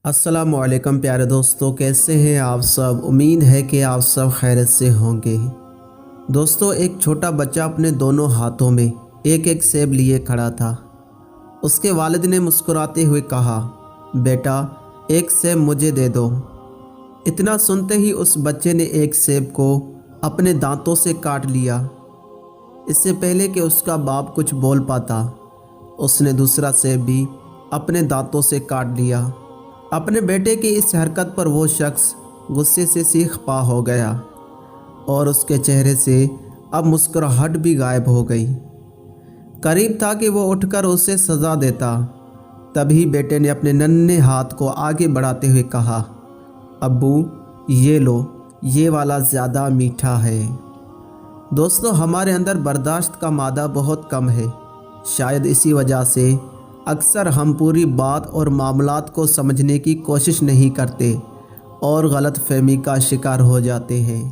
السلام علیکم پیارے دوستو، کیسے ہیں آپ سب؟ امید ہے کہ آپ سب خیریت سے ہوں گے۔ دوستو، ایک چھوٹا بچہ اپنے دونوں ہاتھوں میں ایک ایک سیب لیے کھڑا تھا۔ اس کے والد نے مسکراتے ہوئے کہا، بیٹا ایک سیب مجھے دے دو۔ اتنا سنتے ہی اس بچے نے ایک سیب کو اپنے دانتوں سے کاٹ لیا۔ اس سے پہلے کہ اس کا باپ کچھ بول پاتا، اس نے دوسرا سیب بھی اپنے دانتوں سے کاٹ لیا۔ اپنے بیٹے کی اس حرکت پر وہ شخص غصے سے سیخ پا ہو گیا اور اس کے چہرے سے اب مسکراہٹ بھی غائب ہو گئی۔ قریب تھا کہ وہ اٹھ کر اسے سزا دیتا، تبھی بیٹے نے اپنے ننھے ہاتھ کو آگے بڑھاتے ہوئے کہا، ابو یہ لو، یہ والا زیادہ میٹھا ہے۔ دوستو، ہمارے اندر برداشت کا مادہ بہت کم ہے۔ شاید اسی وجہ سے اکثر ہم پوری بات اور معاملات کو سمجھنے کی کوشش نہیں کرتے اور غلط فہمی کا شکار ہو جاتے ہیں۔